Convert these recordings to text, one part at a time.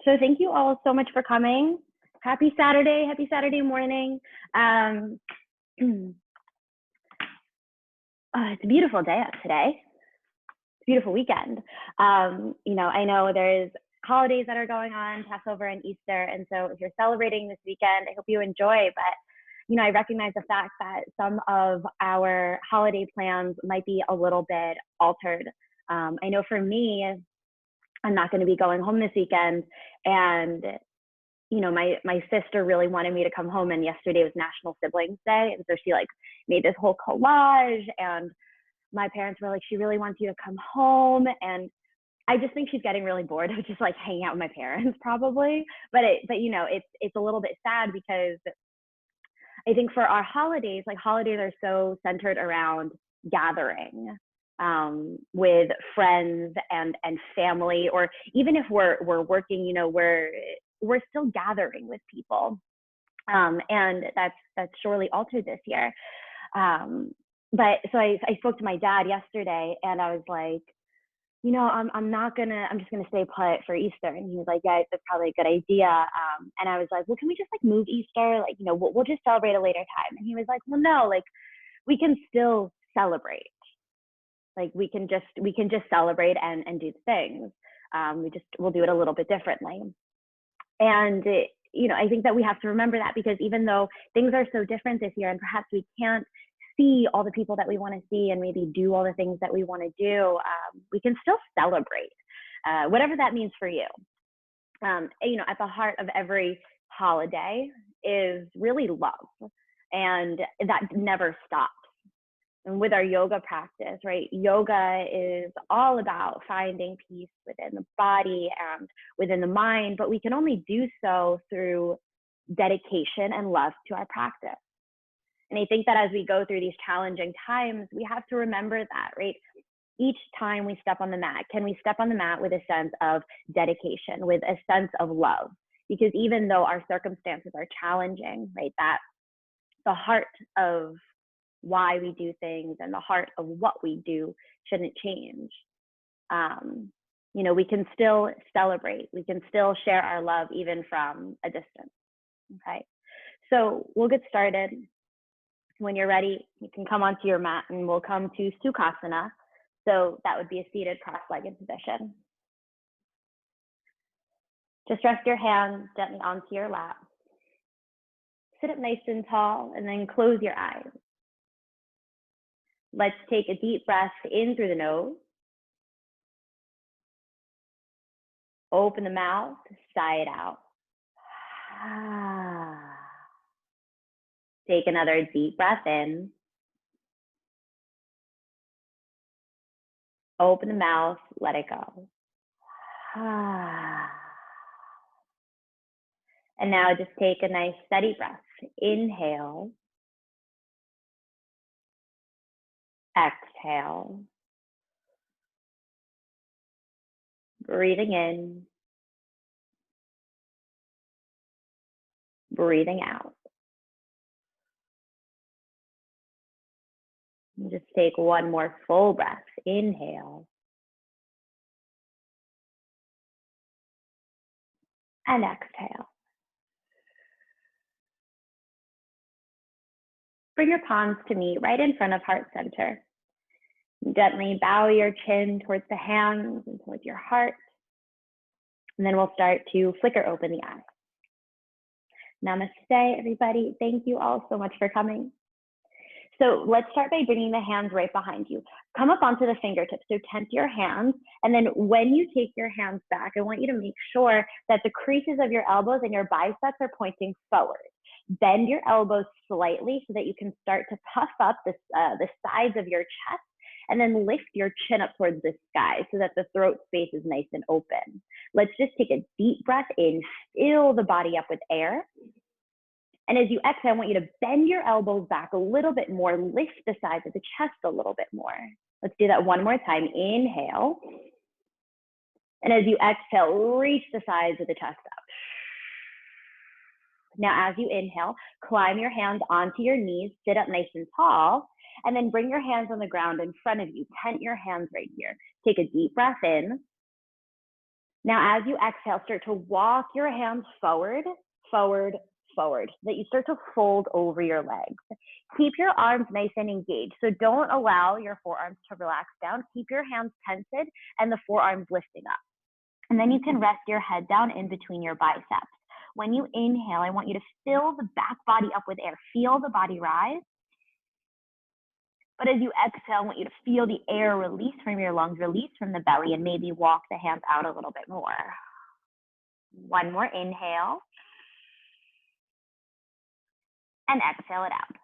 So thank you all so much for coming. Happy Saturday morning. It's a beautiful day out today. It's a beautiful weekend. I know there's holidays that are going on, Passover and Easter. And so if you're celebrating this weekend, I hope you enjoy. But, I recognize the fact that some of our holiday plans might be a little bit altered. I know for me, I'm not going to be going home this weekend. And, my sister really wanted me to come home, and yesterday was National Siblings Day. And so she made this whole collage, and my parents were like, she really wants you to come home. And I just think she's getting really bored of just hanging out with my parents probably. But it's a little bit sad because I think for our holidays, holidays are so centered around gathering with friends and family, or even if we're working, we're still gathering with people. And that's surely altered this year. But so I spoke to my dad yesterday, and I was like, I'm just gonna stay put for Easter. And he was like, yeah, that's probably a good idea. And I was like, well, can we just move Easter? We'll just celebrate a later time. And he was like, well, no, we can still celebrate. We can just celebrate and do things. We'll do it a little bit differently. And I think that we have to remember that, because even though things are so different this year, and perhaps we can't see all the people that we want to see and maybe do all the things that we want to do, we can still celebrate, whatever that means for you. At the heart of every holiday is really love, and that never stops. And with our yoga practice, right? Yoga is all about finding peace within the body and within the mind, but we can only do so through dedication and love to our practice. And I think that as we go through these challenging times, we have to remember that, right? Each time we step on the mat, can we step on the mat with a sense of dedication, with a sense of love? Because even though our circumstances are challenging, right, that the heart of why we do things and the heart of what we do shouldn't change. We can still celebrate. We can still share our love even from a distance. Okay, so we'll get started. When you're ready, you can come onto your mat, and we'll come to Bakasana. So that would be a seated cross-legged position. Just rest your hands gently onto your lap. Sit up nice and tall, and then close your eyes. Let's take a deep breath in through the nose. Open the mouth, sigh it out. Take another deep breath in. Open the mouth, let it go. And now just take a nice steady breath. Inhale. Exhale. Breathing in. Breathing out. And just take one more full breath. Inhale. And exhale. Bring your palms to meet right in front of heart center. Gently bow your chin towards the hands and towards your heart. And then we'll start to flicker open the eyes. Namaste, everybody. Thank you all so much for coming. So let's start by bringing the hands right behind you. Come up onto the fingertips, so tent your hands. And then when you take your hands back, I want you to make sure that the creases of your elbows and your biceps are pointing forward. Bend your elbows slightly so that you can start to puff up the sides of your chest, and then lift your chin up towards the sky so that the throat space is nice and open. Let's just take a deep breath in, fill the body up with air. And as you exhale, I want you to bend your elbows back a little bit more, lift the sides of the chest a little bit more. Let's do that one more time. Inhale. And as you exhale, reach the sides of the chest up. Now, as you inhale, climb your hands onto your knees, sit up nice and tall, and then bring your hands on the ground in front of you. Tent your hands right here. Take a deep breath in. Now, as you exhale, start to walk your hands forward, forward, forward, so that you start to fold over your legs. Keep your arms nice and engaged. So don't allow your forearms to relax down. Keep your hands tensed and the forearms lifting up. And then you can rest your head down in between your biceps. When you inhale, I want you to fill the back body up with air. Feel the body rise. But as you exhale, I want you to feel the air release from your lungs, release from the belly, and maybe walk the hands out a little bit more. One more inhale. And exhale it out.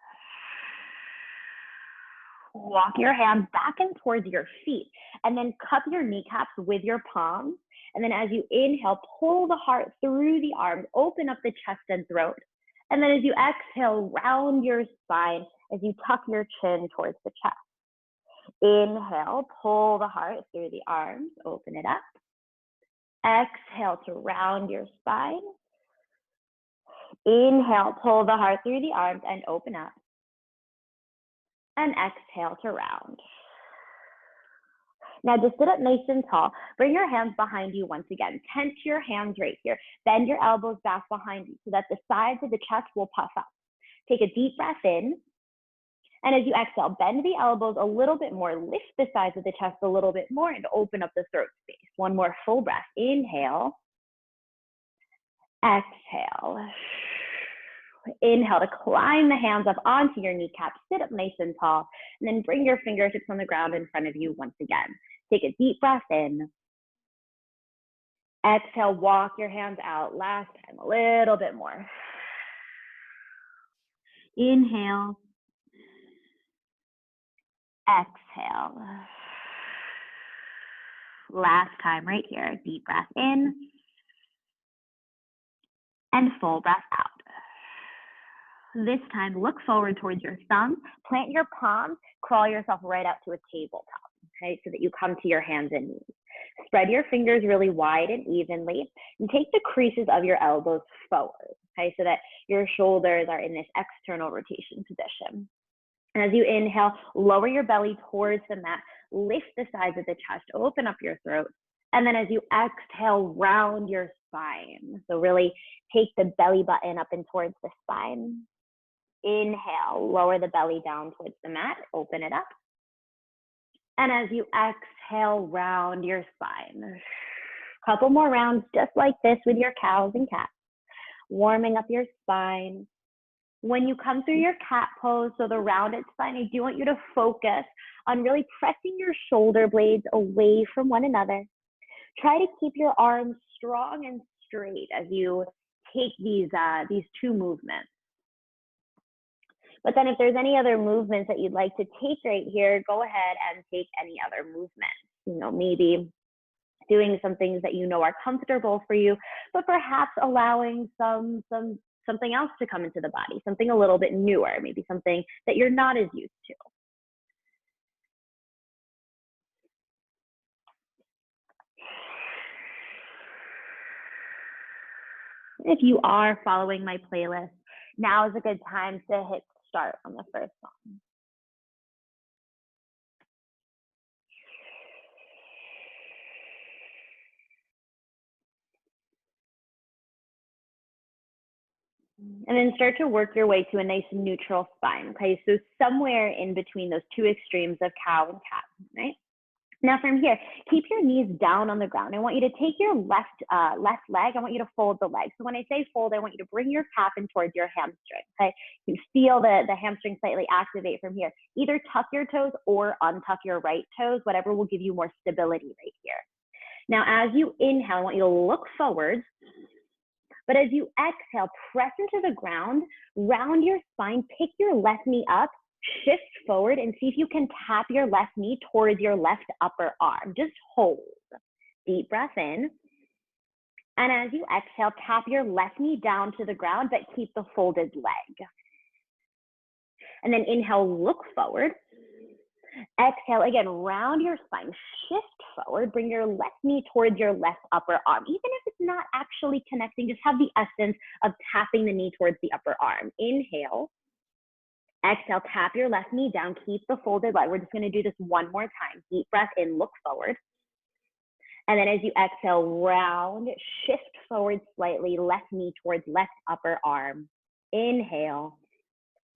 Walk your hands back and towards your feet, and then cup your kneecaps with your palms. And then as you inhale, pull the heart through the arms, open up the chest and throat. And then as you exhale, round your spine as you tuck your chin towards the chest. Inhale, pull the heart through the arms, open it up. Exhale to round your spine. Inhale, pull the heart through the arms and open up. And exhale to round. Now just sit up nice and tall. Bring your hands behind you once again. Tense your hands right here. Bend your elbows back behind you so that the sides of the chest will puff up. Take a deep breath in. And as you exhale, bend the elbows a little bit more. Lift the sides of the chest a little bit more and open up the throat space. One more full breath. Inhale. Exhale. Inhale to climb the hands up onto your kneecaps, sit up nice and tall, and then bring your fingertips on the ground in front of you once again. Take a deep breath in. Exhale, walk your hands out. Last time, a little bit more. Inhale. Exhale. Last time right here, deep breath in. And full breath out. This time, look forward towards your thumb, plant your palms, crawl yourself right out to a tabletop, okay, so that you come to your hands and knees. Spread your fingers really wide and evenly, and take the creases of your elbows forward, okay, so that your shoulders are in this external rotation position. And as you inhale, lower your belly towards the mat, lift the sides of the chest, open up your throat, and then as you exhale, round your spine. So really take the belly button up and towards the spine. Inhale, lower the belly down towards the mat, open it up. And as you exhale, round your spine. Couple more rounds just like this with your cows and cats. Warming up your spine. When you come through your cat pose, so the rounded spine, I do want you to focus on really pressing your shoulder blades away from one another. Try to keep your arms strong and straight as you take these two movements. But then if there's any other movements that you'd like to take right here, go ahead and take any other movements. You know, maybe doing some things that you know are comfortable for you, but perhaps allowing something else to come into the body, something a little bit newer, maybe something that you're not as used to. If you are following my playlist, now is a good time to hit start on the first song. And then start to work your way to a nice neutral spine, okay? So somewhere in between those two extremes of cow and cat, right? Now from here, keep your knees down on the ground. I want you to take your left leg. I want you to fold the leg. So when I say fold, I want you to bring your calf in towards your hamstring, okay? You feel the hamstring slightly activate from here. Either tuck your toes or untuck your right toes, whatever will give you more stability right here. Now, as you inhale, I want you to look forward. But as you exhale, press into the ground, round your spine, pick your left knee up, shift forward, and see if you can tap your left knee towards your left upper arm. Just hold. Deep breath in. And as you exhale, tap your left knee down to the ground, but keep the folded leg. And then inhale, look forward. Exhale, again, round your spine, shift forward, bring your left knee towards your left upper arm. Even if it's not actually connecting, just have the essence of tapping the knee towards the upper arm. Inhale. Exhale, tap your left knee down, keep the folded leg. We're just gonna do this one more time. Deep breath in, look forward. And then as you exhale, round, shift forward slightly, left knee towards left upper arm. Inhale.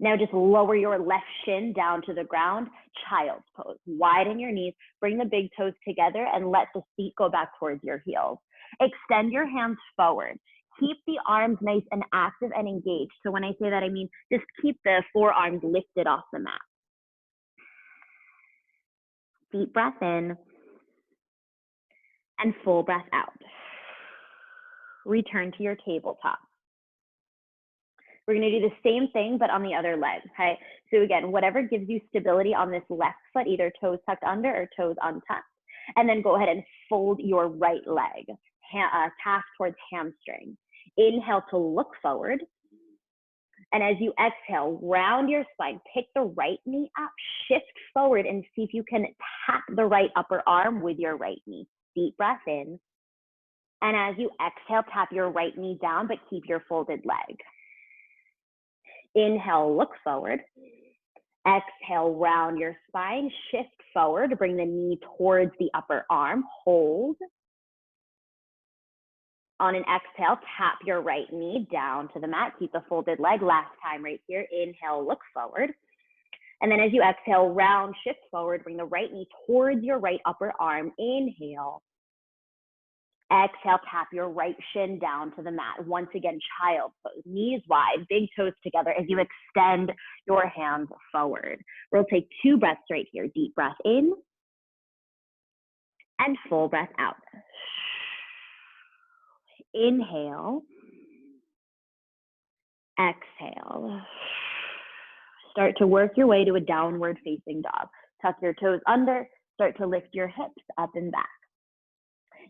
Now just lower your left shin down to the ground, child's pose. Widen your knees, bring the big toes together, and let the feet go back towards your heels. Extend your hands forward. Keep the arms nice and active and engaged. So when I say that, I mean just keep the forearms lifted off the mat. Deep breath in and full breath out. Return to your tabletop. We're going to do the same thing, but on the other leg, okay? So again, whatever gives you stability on this left foot, either toes tucked under or toes untucked. And then go ahead and fold your right leg, calf towards hamstring. Inhale to look forward. And as you exhale, round your spine, pick the right knee up, shift forward, and see if you can tap the right upper arm with your right knee. Deep breath in. And as you exhale, tap your right knee down, but keep your folded leg. Inhale, look forward. Exhale, round your spine, shift forward, bring the knee towards the upper arm, hold. On an exhale, tap your right knee down to the mat, keep the folded leg. Last time right here, inhale, look forward. And then as you exhale, round, shift forward, bring the right knee towards your right upper arm, inhale. Exhale, tap your right shin down to the mat. Once again, child pose, knees wide, big toes together as you extend your hands forward. We'll take 2 breaths right here. Deep breath in and full breath out. Inhale, exhale. Start to work your way to a downward facing dog. Tuck your toes under, start to lift your hips up and back.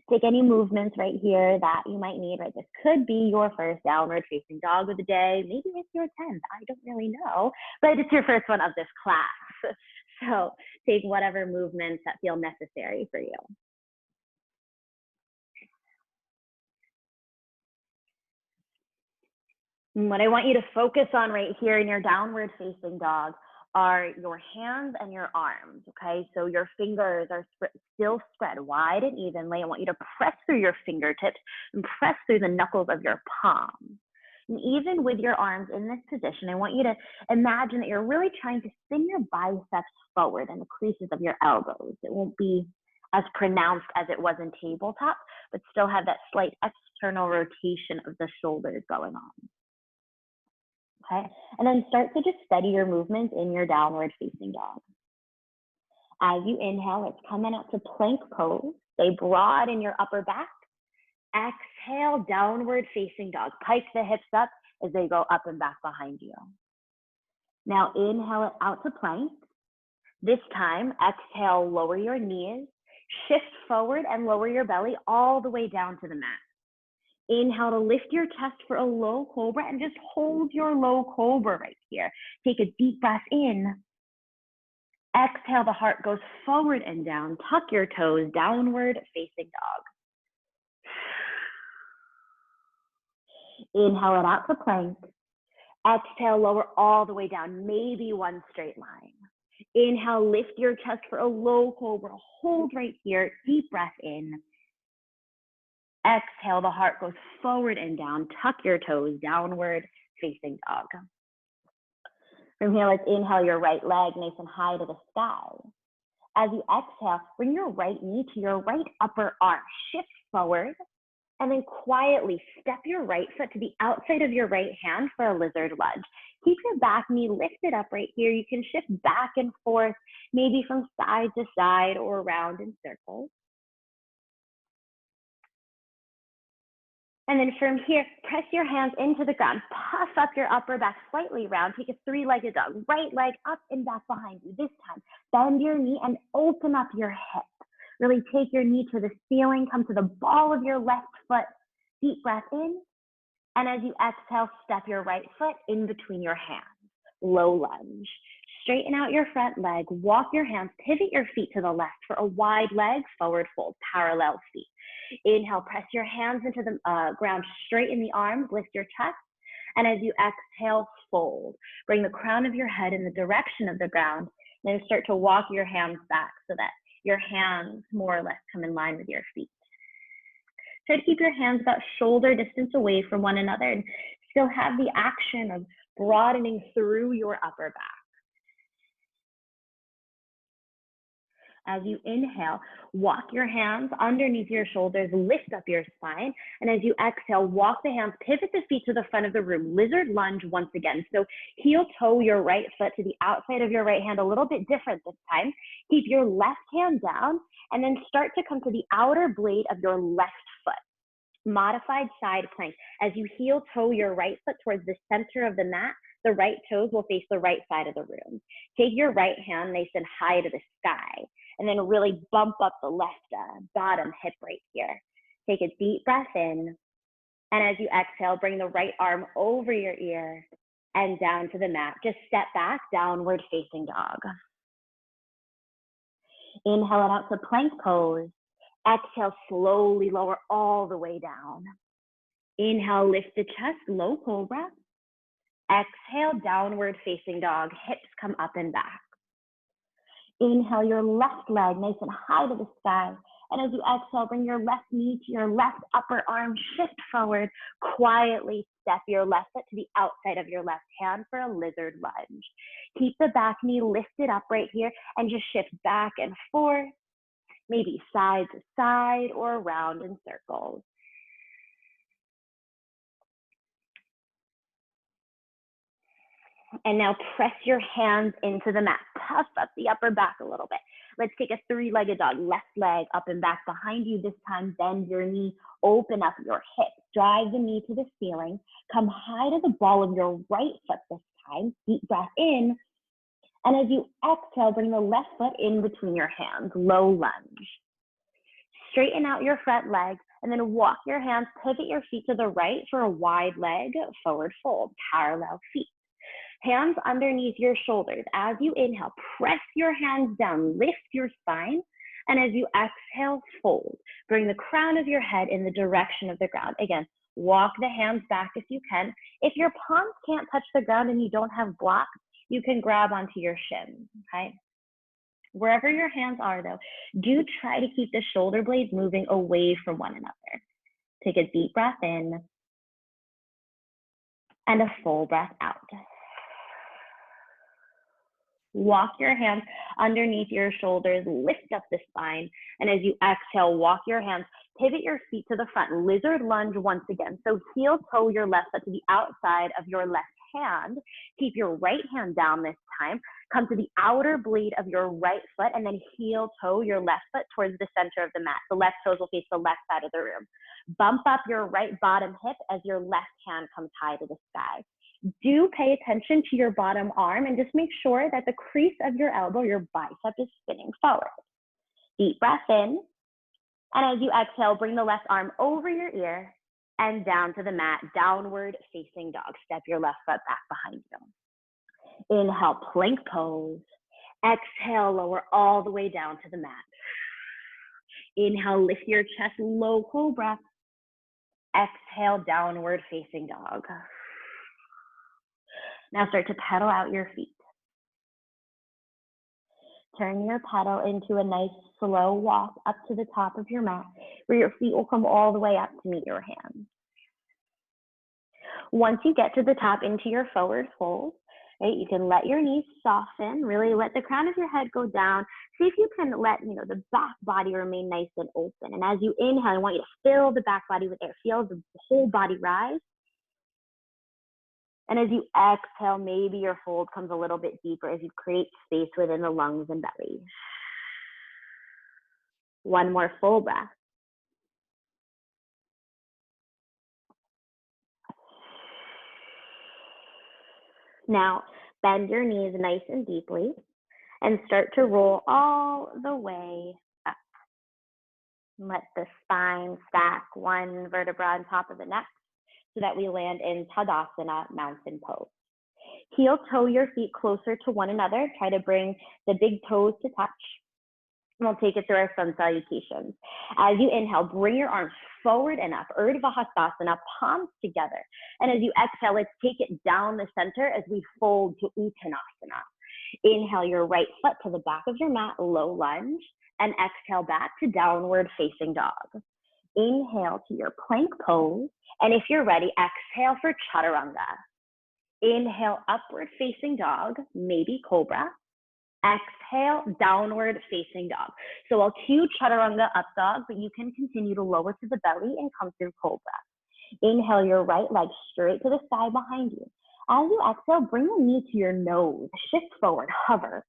Take any movements right here that you might need, right? This could be your first downward facing dog of the day. Maybe it's your 10th, I don't really know, but it's your first one of this class. So take whatever movements that feel necessary for you. And what I want you to focus on right here in your downward facing dog are your hands and your arms, okay? So your fingers are still spread wide and evenly. I want you to press through your fingertips and press through the knuckles of your palms. And even with your arms in this position, I want you to imagine that you're really trying to spin your biceps forward and the creases of your elbows. It won't be as pronounced as it was in tabletop, but still have that slight external rotation of the shoulders going on. Okay, and then start to just steady your movements in your downward facing dog. As you inhale, it's coming out to plank pose. Stay broad in your upper back. Exhale, downward facing dog. Pike the hips up as they go up and back behind you. Now inhale it out to plank. This time, exhale, lower your knees, shift forward and lower your belly all the way down to the mat. Inhale to lift your chest for a low cobra and just hold your low cobra right here. Take a deep breath in. Exhale, the heart goes forward and down. Tuck your toes, downward facing dog. Inhale it out to plank. Exhale, lower all the way down, maybe one straight line. Inhale, lift your chest for a low cobra. Hold right here, deep breath in. Exhale, the heart goes forward and down. Tuck your toes, downward facing dog. From here, let's inhale your right leg nice and high to the sky. As you exhale, bring your right knee to your right upper arm. Shift forward, and then quietly step your right foot to the outside of your right hand for a lizard lunge. Keep your back knee lifted up right here. You can shift back and forth, maybe from side to side or around in circles. And then from here, press your hands into the ground. Puff up your upper back slightly round. Take a 3-legged dog. Right leg up and back behind you. This time, bend your knee and open up your hip. Really take your knee to the ceiling. Come to the ball of your left foot. Deep breath in. And as you exhale, step your right foot in between your hands. Low lunge. Straighten out your front leg. Walk your hands. Pivot your feet to the left for a wide leg. Forward fold. Parallel feet. Inhale, press your hands into the ground, straighten the arms, lift your chest. And as you exhale, fold. Bring the crown of your head in the direction of the ground. Then start to walk your hands back so that your hands more or less come in line with your feet. Try to keep your hands about shoulder distance away from one another and still have the action of broadening through your upper back. As you inhale, walk your hands underneath your shoulders, lift up your spine. And as you exhale, walk the hands, pivot the feet to the front of the room, lizard lunge once again. So heel toe your right foot to the outside of your right hand, a little bit different this time. Keep your left hand down and then start to come to the outer blade of your left foot. Modified side plank. As you heel toe your right foot towards the center of the mat, the right toes will face the right side of the room. Take your right hand nice and high to the sky, and then really bump up the left bottom hip right here. Take a deep breath in, and as you exhale, bring the right arm over your ear and down to the mat. Just step back, downward facing dog. Inhale it out to plank pose. Exhale, slowly lower all the way down. Inhale, lift the chest, low cobra. Exhale, downward facing dog, hips come up and back. Inhale your left leg nice and high to the sky. And as you exhale, bring your left knee to your left upper arm, shift forward. Quietly step your left foot to the outside of your left hand for a lizard lunge. Keep the back knee lifted up right here and just shift back and forth, maybe side to side or around in circles. And now press your hands into the mat. Puff up the upper back a little bit. Let's take a three-legged dog. Left leg up and back behind you. This time, bend your knee, open up your hips. Drive the knee to the ceiling. Come high to the ball of your right foot this time. Deep breath in. And as you exhale, bring the left foot in between your hands. Low lunge. Straighten out your front leg and then walk your hands, pivot your feet to the right for a wide leg, forward fold, parallel feet. Hands underneath your shoulders. As you inhale, press your hands down, lift your spine. And as you exhale, fold. Bring the crown of your head in the direction of the ground. Again, walk the hands back if you can. If your palms can't touch the ground and you don't have blocks, you can grab onto your shins, okay? Wherever your hands are though, do try to keep the shoulder blades moving away from one another. Take a deep breath in and a full breath out. Walk your hands underneath your shoulders, lift up the spine, and as you exhale, walk your hands, pivot your feet to the front, lizard lunge once again. So heel toe your left foot to the outside of your left hand. Keep your right hand down this time. Come to the outer blade of your right foot and then heel toe your left foot towards the center of the mat. The left toes will face the left side of the room. Bump up your right bottom hip as your left hand comes high to the sky. Do pay attention to your bottom arm and just make sure that the crease of your elbow, your bicep, is spinning forward. Deep breath in. And as you exhale, bring the left arm over your ear and down to the mat, downward facing dog. Step your left foot back behind you. Inhale, plank pose. Exhale, lower all the way down to the mat. Inhale, lift your chest, low cobra. Exhale, downward facing dog. Now start to pedal out your feet. Turn your pedal into a nice slow walk up to the top of your mat where your feet will come all the way up to meet your hands. Once you get to the top into your forward fold, right, you can let your knees soften, really let the crown of your head go down. See if you can let the back body remain nice and open. And as you inhale, I want you to fill the back body with air. Feel the whole body rise. And as you exhale, maybe your fold comes a little bit deeper as you create space within the lungs and belly. One more full breath. Now, bend your knees nice and deeply and start to roll all the way up. Let the spine stack one vertebra on top of the next so that we land in Tadasana, mountain pose. Heel toe your feet closer to one another. Try to bring the big toes to touch. And we'll take it through our sun salutations. As you inhale, bring your arms forward and up, Urdhva Hastasana, palms together. And as you exhale, let's take it down the center as we fold to Uttanasana. Inhale your right foot to the back of your mat, low lunge, and exhale back to downward facing dog. Inhale to your plank pose. And if you're ready, exhale for chaturanga. Inhale, upward facing dog, maybe cobra. Exhale, downward facing dog. So I'll cue chaturanga up dog, but you can continue to lower to the belly and come through cobra. Inhale your right leg straight to the sky behind you. As you exhale, bring the knee to your nose, shift forward, hover.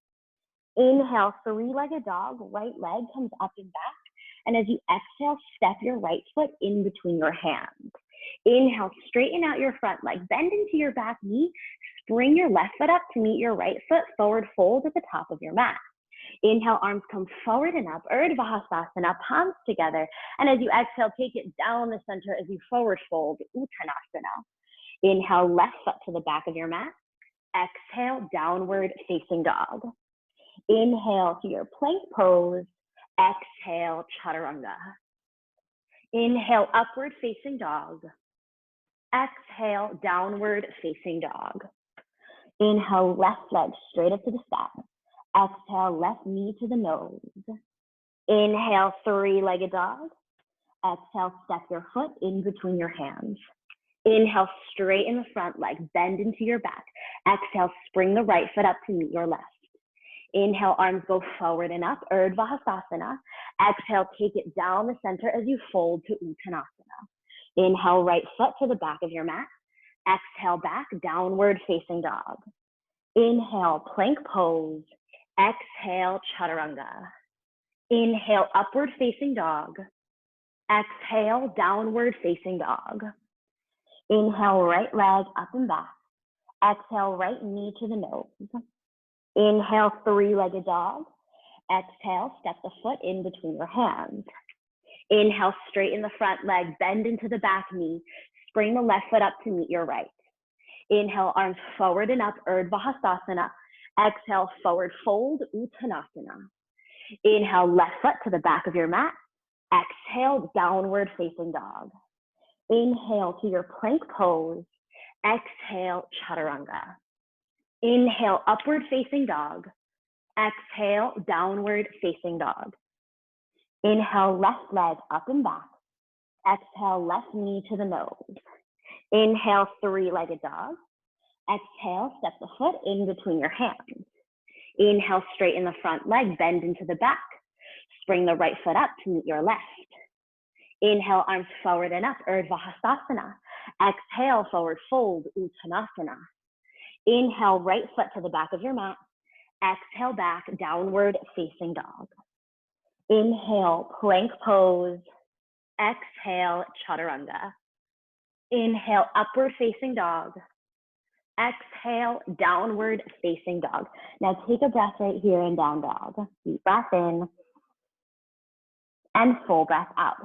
Inhale, three-legged dog, right leg comes up and back. And as you exhale, step your right foot in between your hands. Inhale, straighten out your front leg, bend into your back knee, bring your left foot up to meet your right foot, forward fold at the top of your mat. Inhale, arms come forward and up, Urdhva Hastasana, palms together. And as you exhale, take it down the center as you forward fold, Uttanasana. Inhale, left foot to the back of your mat. Exhale, downward facing dog. Inhale to your plank pose. Exhale, chaturanga. Inhale, upward facing dog. Exhale, downward facing dog. Inhale, left leg straight up to the sky. Exhale, left knee to the nose. Inhale, three-legged dog. Exhale, step your foot in between your hands. Inhale, straighten the front leg, bend into your back. Exhale, spring the right foot up to meet your left. Inhale, arms go forward and up, Urdhva Hastasana. Exhale, take it down the center as you fold to Uttanasana. Inhale, right foot to the back of your mat. Exhale, back, downward facing dog. Inhale, plank pose. Exhale, chaturanga. Inhale, upward facing dog. Exhale, downward facing dog. Inhale, right leg up and back. Exhale, right knee to the nose. Inhale, three-legged dog. Exhale, step the foot in between your hands. Inhale, straighten the front leg, bend into the back knee. Spring the left foot up to meet your right. Inhale, arms forward and up, Urdhva Hastasana. Exhale, forward fold, Uttanasana. Inhale, left foot to the back of your mat. Exhale, downward facing dog. Inhale to your plank pose. Exhale, chaturanga. Inhale, upward facing dog. Exhale, downward facing dog. Inhale, left leg up and back. Exhale, left knee to the nose. Inhale, three-legged dog. Exhale, step the foot in between your hands. Inhale, straighten the front leg, bend into the back. Spring the right foot up to meet your left. Inhale, arms forward and up, Urdhva Hastasana. Exhale, forward fold, Uttanasana. Inhale, right foot to the back of your mat. Exhale, back, downward facing dog. Inhale, plank pose. Exhale, chaturanga. Inhale, upward facing dog. Exhale, downward facing dog. Now take a breath right here in down dog. Deep breath in and full breath out.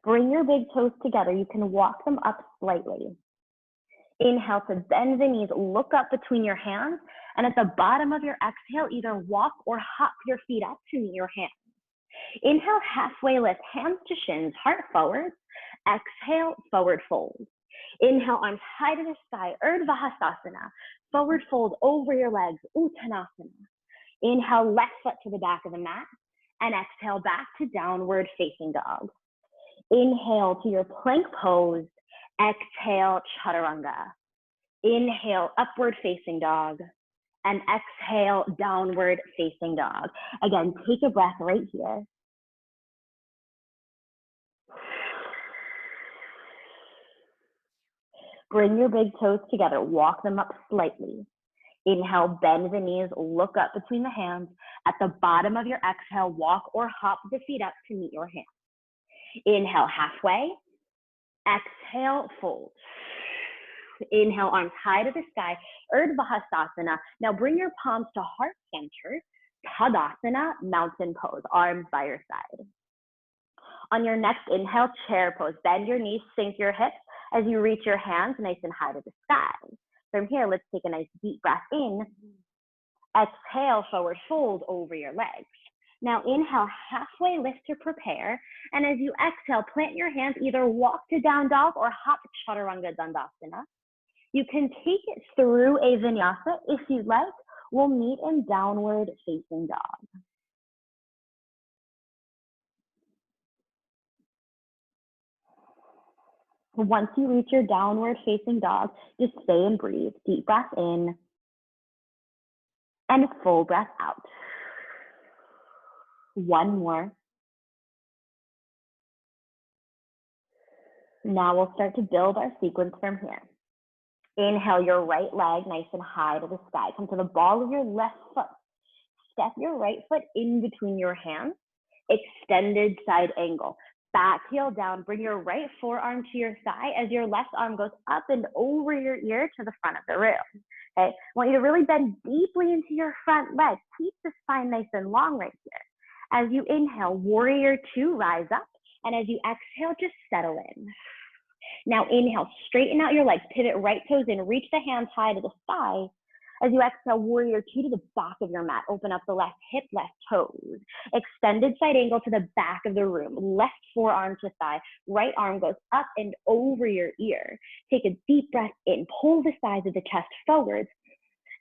Bring your big toes together. You can walk them up slightly. Inhale to bend the knees, look up between your hands, and at the bottom of your exhale, either walk or hop your feet up to meet your hands. Inhale, halfway lift, hands to shins, heart forward. Exhale, forward fold. Inhale, arms high to the sky, Urdhva Hastasana. Forward fold over your legs, Uttanasana. Inhale, left foot to the back of the mat, and exhale back to downward facing dog. Inhale to your plank pose. Exhale, chaturanga. Inhale, upward facing dog. And exhale, downward facing dog. Again, take a breath right here. Bring your big toes together, walk them up slightly. Inhale, bend the knees, look up between the hands. At the bottom of your exhale, walk or hop the feet up to meet your hands. Inhale, halfway. Exhale, fold. Inhale, arms high to the sky, Urdhva Hastasana. Now bring your palms to heart center, Tadasana, mountain pose, arms by your side. On your next inhale, chair pose. Bend your knees, sink your hips as you reach your hands nice and high to the sky. From here, let's take a nice deep breath in. Exhale, forward fold over your legs. Now inhale, halfway lift to prepare. And as you exhale, plant your hands, either walk to down dog or hop chaturanga dandasana. You can take it through a vinyasa if you'd like. We'll meet in downward facing dog. Once you reach your downward facing dog, just stay and breathe. Deep breath in and full breath out. One more. Now we'll start to build our sequence from here. Inhale your right leg nice and high to the sky. Come to the ball of your left foot. Step your right foot in between your hands. Extended side angle. Back heel down. Bring your right forearm to your thigh as your left arm goes up and over your ear to the front of the room. Okay, I want you to really bend deeply into your front leg. Keep the spine nice and long right here. As you inhale, warrior two, rise up. And as you exhale, just settle in. Now inhale, straighten out your legs, pivot right toes in, reach the hands high to the sky. As you exhale, warrior two to the back of your mat. Open up the left hip, left toes. Extended side angle to the back of the room. Left forearm to thigh. Right arm goes up and over your ear. Take a deep breath in. Pull the sides of the chest forward.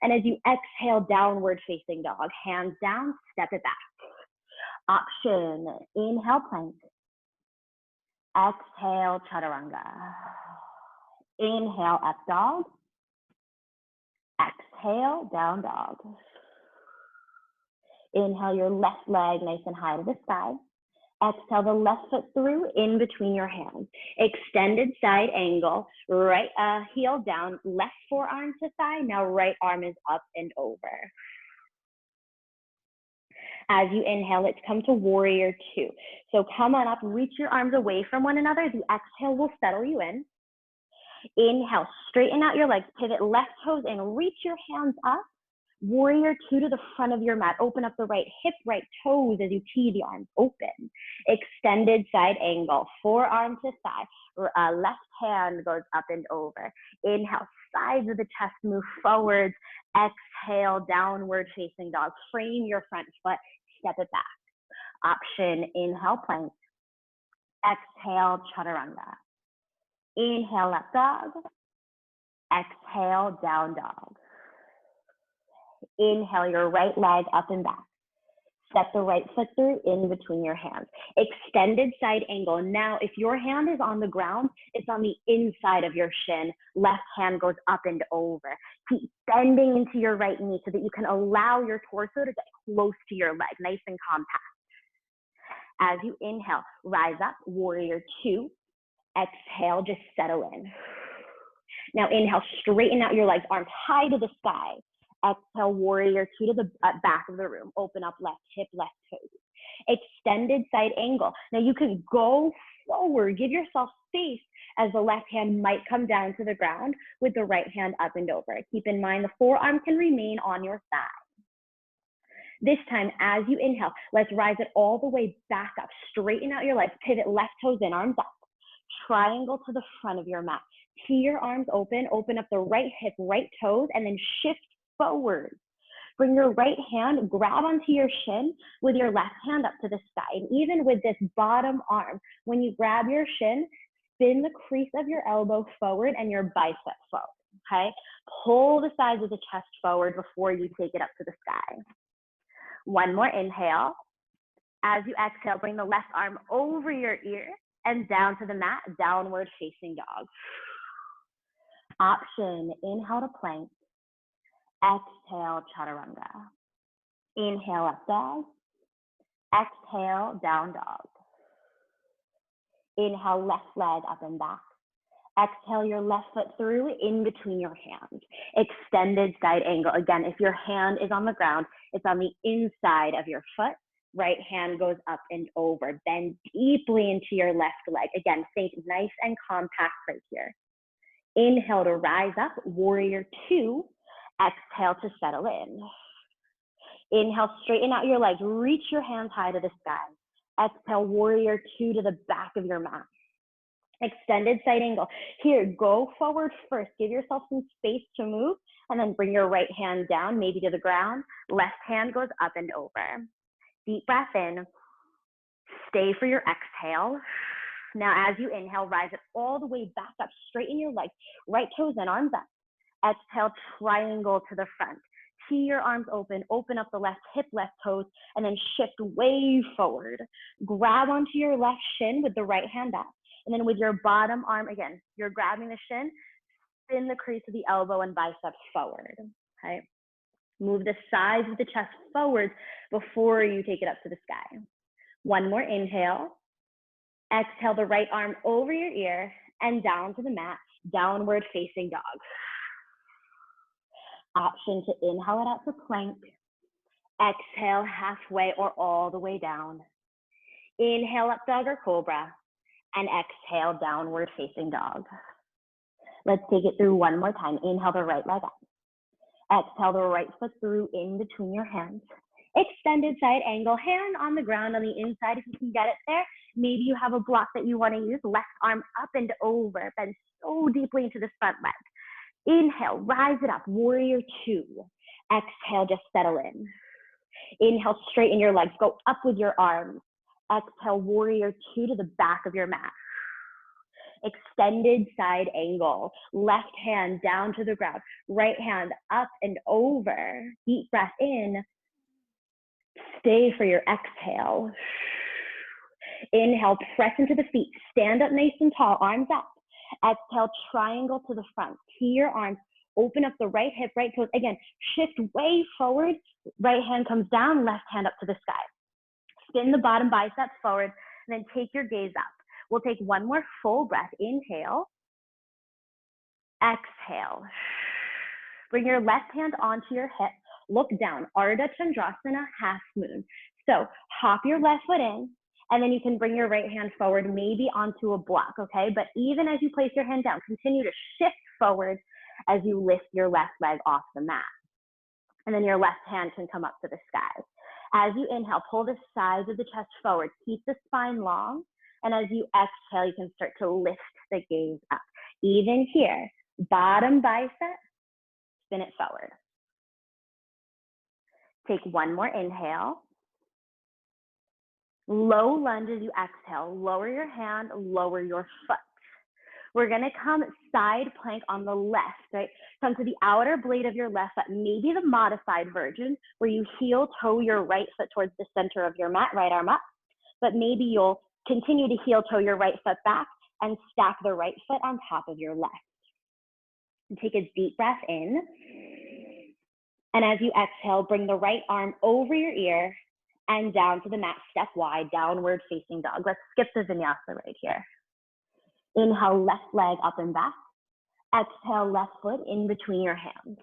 And as you exhale, downward facing dog. Hands down, step it back. Option, inhale, plank. Exhale, chaturanga. Inhale, up dog. Exhale, down dog. Inhale your left leg nice and high to the sky. Exhale the left foot through in between your hands. Extended side angle, right heel down, left forearm to thigh. Now right arm is up and over. As you inhale, let's come to warrior two. So come on up, reach your arms away from one another. The exhale will settle you in. Inhale, straighten out your legs, pivot left toes and reach your hands up. Warrior two to the front of your mat. Open up the right hip, right toes as you tee the arms open. Extended side angle, forearm to thigh. Left hand goes up and over. Inhale, sides of the chest move forwards. Exhale, downward facing dog. Frame your front foot, step it back. Option, inhale, plank. Exhale, chaturanga. Inhale, up dog. Exhale, down dog. Inhale your right leg up and back. Step the right foot through in between your hands. Extended side angle. Now, if your hand is on the ground, it's on the inside of your shin. Left hand goes up and over. Keep bending into your right knee so that you can allow your torso to get close to your leg, nice and compact. As you inhale, rise up, warrior two. Exhale, just settle in. Now inhale, straighten out your legs, arms high to the sky. Exhale, warrior two to the back of the room. Open up left hip, left toes. Extended side angle. Now you can go forward, give yourself space as the left hand might come down to the ground with the right hand up and over. Keep in mind the forearm can remain on your thigh. This time, as you inhale, let's rise it all the way back up. Straighten out your legs, pivot left toes in, arms up. Triangle to the front of your mat. Tee your arms open, open up the right hip, right toes, and then shift forward. Bring your right hand, grab onto your shin with your left hand up to the sky. And even with this bottom arm, when you grab your shin, spin the crease of your elbow forward and your bicep forward, okay? Pull the sides of the chest forward before you take it up to the sky. One more inhale. As you exhale, bring the left arm over your ear and down to the mat, downward facing dog. Option, inhale to plank. Exhale, chaturanga. Inhale, up dog. Exhale, down dog. Inhale, left leg up and back. Exhale your left foot through in between your hands. Extended side angle. Again, if your hand is on the ground, it's on the inside of your foot. Right hand goes up and over. Bend deeply into your left leg. Again, think nice and compact right here. Inhale to rise up, warrior two. Exhale to settle in. Inhale, straighten out your legs. Reach your hands high to the sky. Exhale, warrior two to the back of your mat. Extended side angle. Here, go forward first. Give yourself some space to move, and then bring your right hand down, maybe to the ground. Left hand goes up and over. Deep breath in. Stay for your exhale. Now, as you inhale, rise it all the way back up. Straighten your legs. Right toes in, arms up. Exhale, triangle to the front. Tee your arms open. Open up the left hip, left toes, and then shift way forward. Grab onto your left shin with the right hand up. And then with your bottom arm, again, you're grabbing the shin, spin the crease of the elbow and biceps forward, okay? Move the sides of the chest forward before you take it up to the sky. One more inhale. Exhale the right arm over your ear and down to the mat, downward facing dog. Option to inhale it out to plank. Exhale halfway or all the way down. Inhale up dog or cobra and exhale downward facing dog. Let's take it through one more time. Inhale the right leg up. Exhale the right foot through in between your hands. Extended side angle, hand on the ground on the inside if you can get it there. Maybe you have a block that you want to use. Left arm up and over. Bend so deeply into this front leg. Inhale, rise it up, warrior two. Exhale, just settle in. Inhale, straighten your legs, go up with your arms. Exhale, warrior two to the back of your mat. Extended side angle, left hand down to the ground, right hand up and over. Deep breath in. Stay for your exhale. Inhale, press into the feet, stand up nice and tall, arms up. Exhale, triangle to the front. Key your arms, open up the right hip, right toes. Again, shift way forward. Right hand comes down, left hand up to the sky. Spin the bottom biceps forward, and then take your gaze up. We'll take one more full breath. Inhale. Exhale. Bring your left hand onto your hip. Look down. Ardha Chandrasana, half moon. So hop your left foot in, and then you can bring your right hand forward, maybe onto a block, okay? But even as you place your hand down, continue to shift forward as you lift your left leg off the mat. And then your left hand can come up to the sky. As you inhale, pull the sides of the chest forward. Keep the spine long. And as you exhale, you can start to lift the gaze up. Even here, bottom bicep, spin it forward. Take one more inhale. Low lunge as you exhale. Lower your hand, lower your foot. We're gonna come side plank on the left, right? Come to the outer blade of your left foot, maybe the modified version where you heel toe your right foot towards the center of your mat, right arm up, but maybe you'll continue to heel toe your right foot back and stack the right foot on top of your left. And take a deep breath in. And as you exhale, bring the right arm over your ear and down to the mat, step wide, downward facing dog. Let's skip the vinyasa right here. Inhale, left leg up and back. Exhale, left foot in between your hands.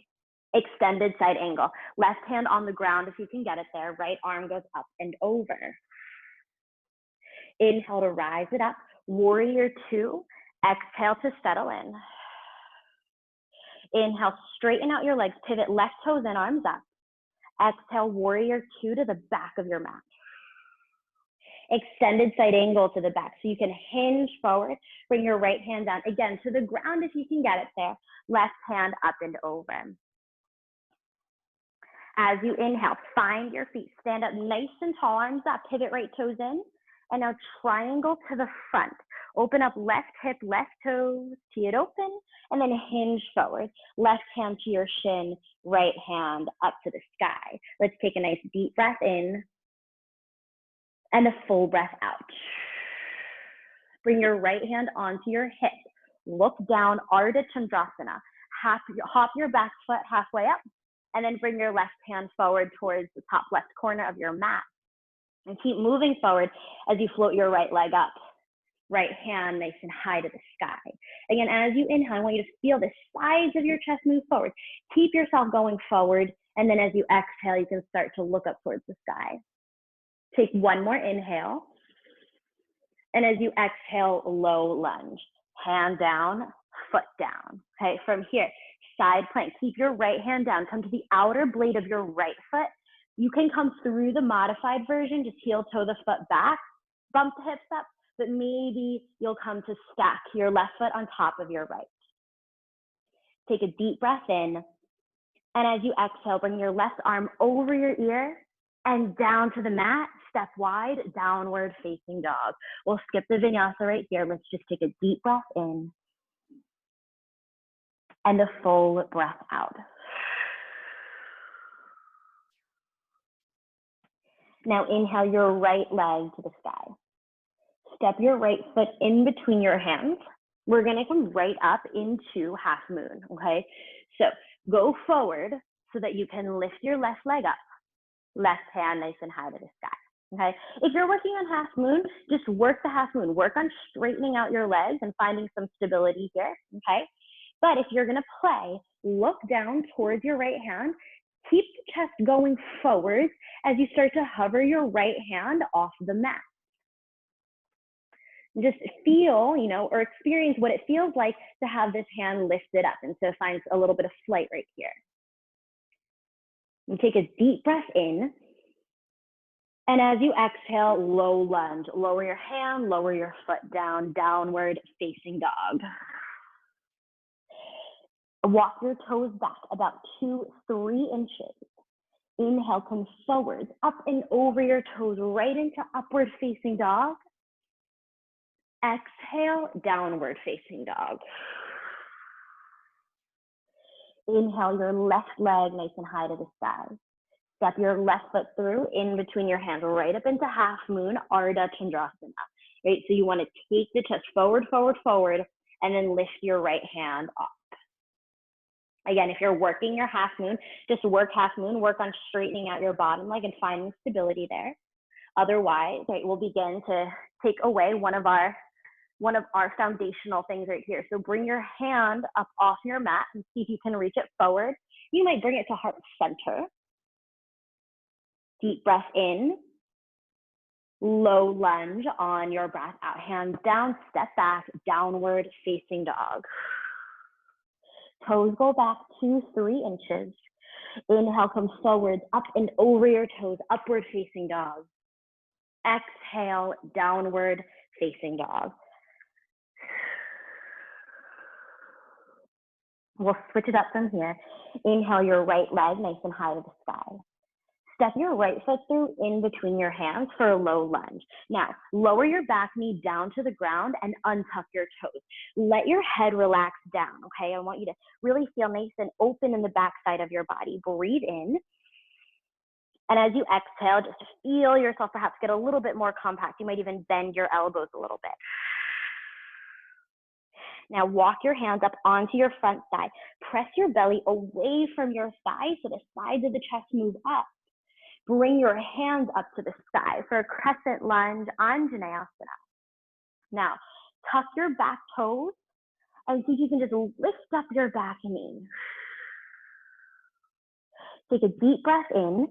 Extended side angle. Left hand on the ground if you can get it there. Right arm goes up and over. Inhale to rise it up. Warrior two. Exhale to settle in. Inhale, straighten out your legs. Pivot left toes and arms up. Exhale, warrior two to the back of your mat. Extended side angle to the back. So you can hinge forward, bring your right hand down. Again, to the ground if you can get it there. Left hand up and over. As you inhale, find your feet. Stand up nice and tall, arms up, pivot right toes in. And now triangle to the front. Open up left hip, left toes, tee it open, and then hinge forward. Left hand to your shin, right hand up to the sky. Let's take a nice deep breath in and a full breath out. Bring your right hand onto your hip. Look down, Ardha Chandrasana. Hop your back foot halfway up, and then bring your left hand forward towards the top left corner of your mat. And keep moving forward as you float your right leg up. Right hand nice and high to the sky. Again, as you inhale, I want you to feel the sides of your chest move forward. Keep yourself going forward. And then as you exhale, you can start to look up towards the sky. Take one more inhale. And as you exhale, low lunge. Hand down, foot down. Okay, from here, side plank. Keep your right hand down. Come to the outer blade of your right foot. You can come through the modified version, just heel toe the foot back, bump the hips up, but maybe you'll come to stack your left foot on top of your right. Take a deep breath in. And as you exhale, bring your left arm over your ear and down to the mat, step wide, downward facing dog. We'll skip the vinyasa right here. Let's just take a deep breath in and a full breath out. Now inhale your right leg to the sky. Step your right foot in between your hands. We're gonna come right up into half moon, okay? So go forward so that you can lift your left leg up, left hand nice and high to the sky, okay? If you're working on half moon, just work the half moon. Work on straightening out your legs and finding some stability here, okay? But if you're gonna play, look down towards your right hand, keep the chest going forward as you start to hover your right hand off the mat. Just feel, you know, or experience what it feels like to have this hand lifted up. And so find a little bit of flight right here. And take a deep breath in. And as you exhale, low lunge. Lower your hand, lower your foot down, downward facing dog. Walk your toes back about 2-3 inches. Inhale, come forwards, up and over your toes, right into upward facing dog. Exhale, downward facing dog. Inhale, your left leg nice and high to the sky. Step your left foot through in between your hands, right up into half moon, Ardha Chandrasana. Right, so you want to take the chest forward, forward, forward, and then lift your right hand up. Again, if you're working your half moon, just work half moon, work on straightening out your bottom leg and finding stability there. Otherwise, right, we'll begin to take away one of our foundational things right here. So bring your hand up off your mat and see if you can reach it forward. You might bring it to heart center. Deep breath in. Low lunge on your breath out. Hands down, step back, downward facing dog. Toes go back 2-3 inches. Inhale, come forwards, up and over your toes, upward facing dog. Exhale, downward facing dog. We'll switch it up from here. Inhale your right leg nice and high to the sky. Step your right foot through in between your hands for a low lunge. Now, lower your back knee down to the ground and untuck your toes. Let your head relax down, okay? I want you to really feel nice and open in the back side of your body. Breathe in. And as you exhale, just feel yourself perhaps get a little bit more compact. You might even bend your elbows a little bit. Now walk your hands up onto your front thigh. Press your belly away from your thigh so the sides of the chest move up. Bring your hands up to the sky for a crescent lunge, Anjaneyasana. Now, tuck your back toes and see if you can just lift up your back knee. Take a deep breath in.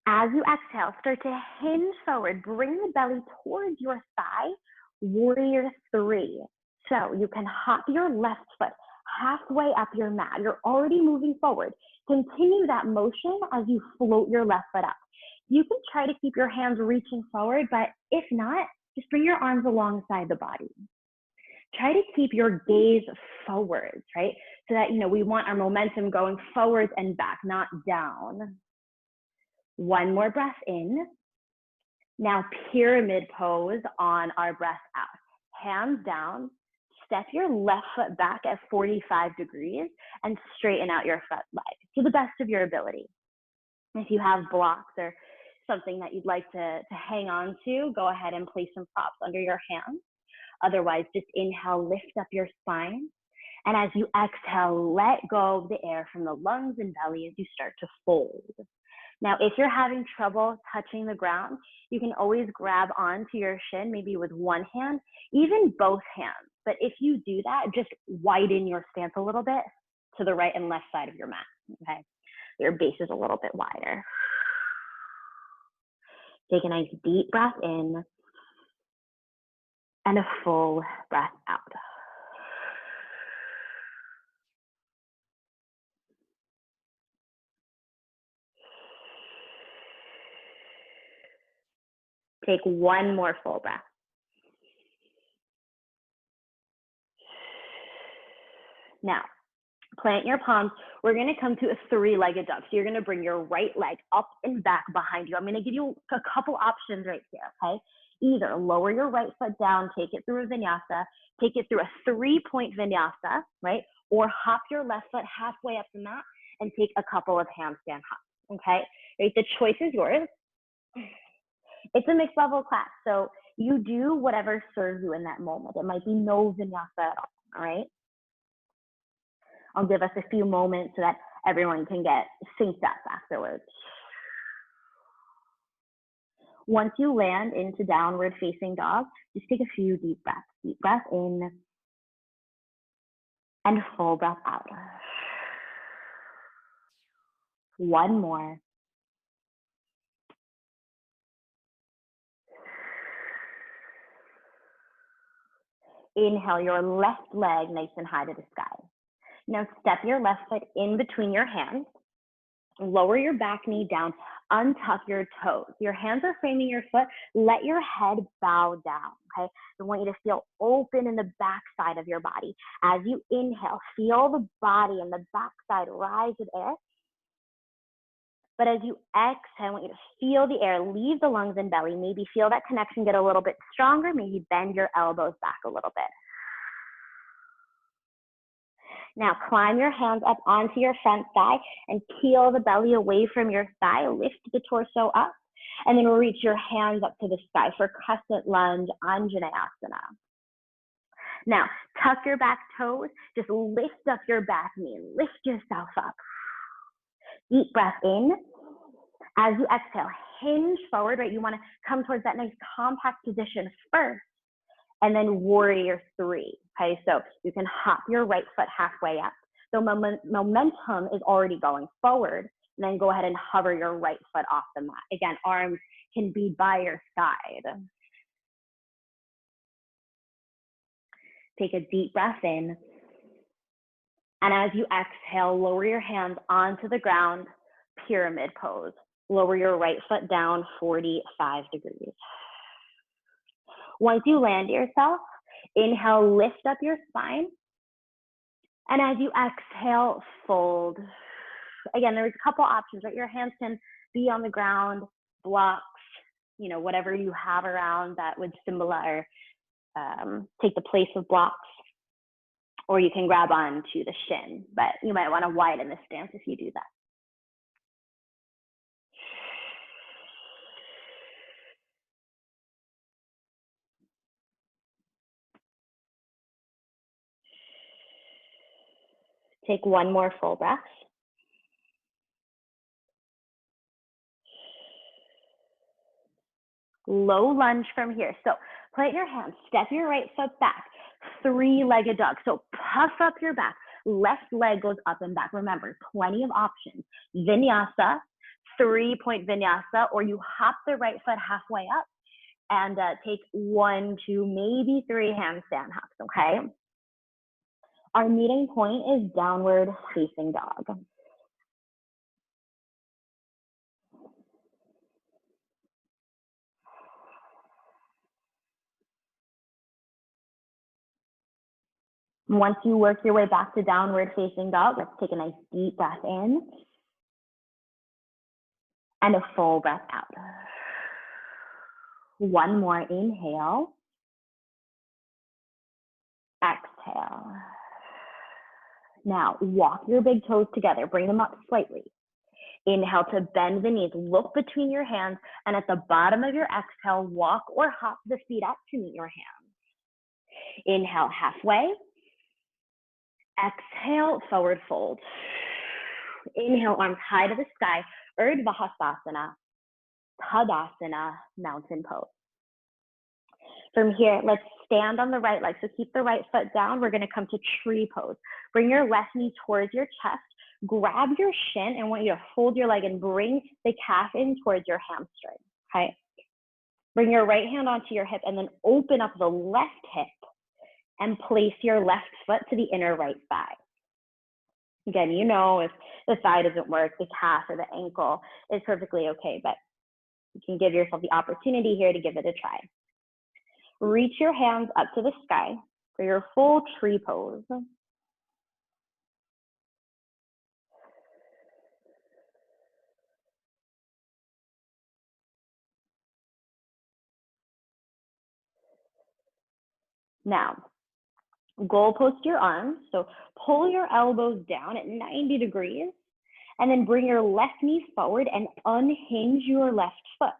As you exhale, start to hinge forward. Bring the belly towards your thigh, warrior 3. So you can hop your left foot halfway up your mat. You're already moving forward. Continue that motion as you float your left foot up. You can try to keep your hands reaching forward, but if not, just bring your arms alongside the body. Try to keep your gaze forwards, right? So that, you know, we want our momentum going forwards and back, not down. One more breath in. Now pyramid pose on our breath out. Hands down. Step your left foot back at 45 degrees and straighten out your front leg to the best of your ability. If you have blocks or something that you'd like to hang on to, go ahead and place some props under your hands. Otherwise, just inhale, lift up your spine. And as you exhale, let go of the air from the lungs and belly as you start to fold. Now, if you're having trouble touching the ground, you can always grab onto your shin, maybe with one hand, even both hands. But if you do that, just widen your stance a little bit to the right and left side of your mat, okay? Your base is a little bit wider. Take a nice deep breath in and a full breath out. Take one more full breath. Now, plant your palms. We're going to come to a 3-legged dog. So you're going to bring your right leg up and back behind you. I'm going to give you a couple options right here, okay? Either lower your right foot down, take it through a vinyasa, take it through a 3-point vinyasa, right? Or hop your left foot halfway up the mat and take a couple of handstand hops, okay? Right? The choice is yours. It's a mixed level class. So You do whatever serves you in that moment. It might be no vinyasa at all right? I'll give us a few moments so that everyone can get synced up afterwards. Once you land into downward facing dog, just take a few deep breaths. Deep breath in and full breath out. One more. Inhale your left leg nice and high to the sky. Now step your left foot in between your hands. Lower your back knee down, untuck your toes. Your hands are framing your foot. Let your head bow down, okay? I want you to feel open in the back side of your body. As you inhale, feel the body and the back side rise with air. But as you exhale, I want you to feel the air, leave the lungs and belly. Maybe feel that connection get a little bit stronger. Maybe bend your elbows back a little bit. Now climb your hands up onto your front thigh and peel the belly away from your thigh. Lift the torso up and then reach your hands up to the sky for crescent lunge, Anjaneyasana. Now tuck your back toes, just lift up your back knee, lift yourself up. Deep breath in. As you exhale, hinge forward, right? You want to come towards that nice compact position first. And then warrior three, okay? So you can hop your right foot halfway up. So momentum is already going forward. And then go ahead and hover your right foot off the mat. Again, arms can be by your side. Take a deep breath in. And as you exhale, lower your hands onto the ground, pyramid pose. Lower your right foot down 45 degrees. Once you land yourself, inhale, lift up your spine. And as you exhale, fold. Again, there's a couple options, right? Your hands can be on the ground, blocks, you know, whatever you have around that would symbolize or take the place of blocks. Or you can grab onto the shin, but you might want to widen the stance if you do that. Take one more full breath. Low lunge from here. So plant your hands, step your right foot back, three-legged dog. So puff up your back, left leg goes up and back. Remember, plenty of options. Vinyasa, three-point vinyasa, or you hop the right foot halfway up and take 1, 2, maybe 3 handstand hops, okay? Our meeting point is downward facing dog. Once you work your way back to downward facing dog, let's take a nice deep breath in and a full breath out. One more inhale. Exhale. Now walk your big toes together, bring them up slightly. Inhale to bend the knees, look between your hands, and at the bottom of your exhale, walk or hop the feet up to meet your hands. Inhale halfway. Exhale, forward fold. Inhale, arms high to the sky, Urdhva Bahasana, Tadasana, mountain pose. From here, let's stand on the right leg. So keep the right foot down. We're gonna come to tree pose. Bring your left knee towards your chest, grab your shin, and I want you to hold your leg and bring the calf in towards your hamstring, okay? Bring your right hand onto your hip and then open up the left hip and place your left foot to the inner right thigh. Again, you know, if the thigh doesn't work, the calf or the ankle is perfectly okay, but you can give yourself the opportunity here to give it a try. Reach your hands up to the sky for your full tree pose. Now, goal post your arms. So pull your elbows down at 90 degrees and then bring your left knee forward and unhinge your left foot.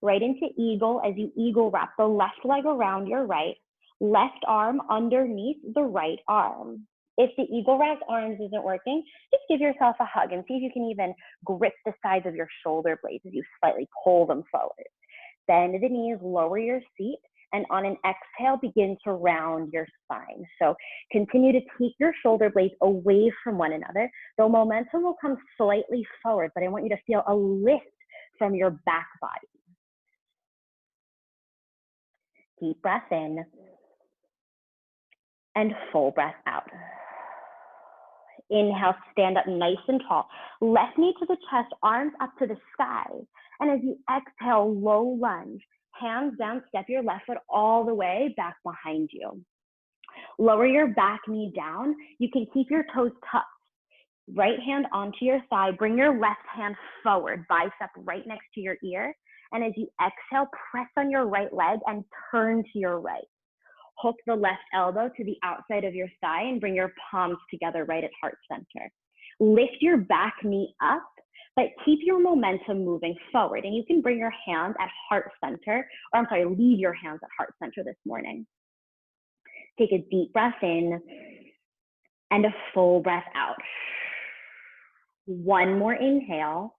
right into eagle. As you eagle, wrap the left leg around your right, left arm underneath the right arm. If the eagle wrapped arms isn't working, just give yourself a hug and see if you can even grip the sides of your shoulder blades as you slightly pull them forward. Bend the knees, lower your seat, and on an exhale, begin to round your spine. So continue to take your shoulder blades away from one another. The momentum will come slightly forward, but I want you to feel a lift from your back body. Deep breath in and full breath out. Inhale, stand up nice and tall. Left knee to the chest, arms up to the sky. And as you exhale, low lunge. Hands down, step your left foot all the way back behind you. Lower your back knee down. You can keep your toes tucked. Right hand onto your thigh. Bring your left hand forward, bicep right next to your ear. And as you exhale, press on your right leg and turn to your right. Hook the left elbow to the outside of your thigh and bring your palms together right at heart center. Lift your back knee up, but keep your momentum moving forward. And you can bring your hands at heart center, or I'm sorry, leave your hands at heart center this morning. Take a deep breath in and a full breath out. One more inhale.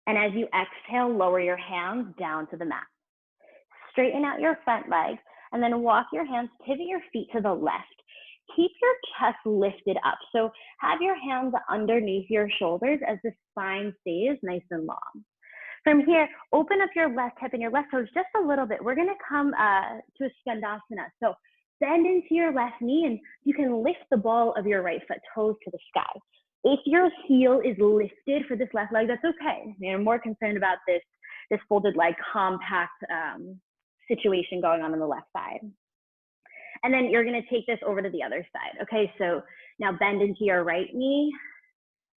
And as you exhale, lower your hands down to the mat. Straighten out your front leg and then walk your hands, pivot your feet to the left. Keep your chest lifted up. So have your hands underneath your shoulders as the spine stays nice and long. From here, open up your left hip and your left toes just a little bit. We're gonna come to a skandasana. So bend into your left knee and you can lift the ball of your right foot, toes to the sky. If your heel is lifted for this left leg, that's okay. You're more concerned about this folded leg compact situation going on the left side. And then you're gonna take this over to the other side. Okay, so now bend into your right knee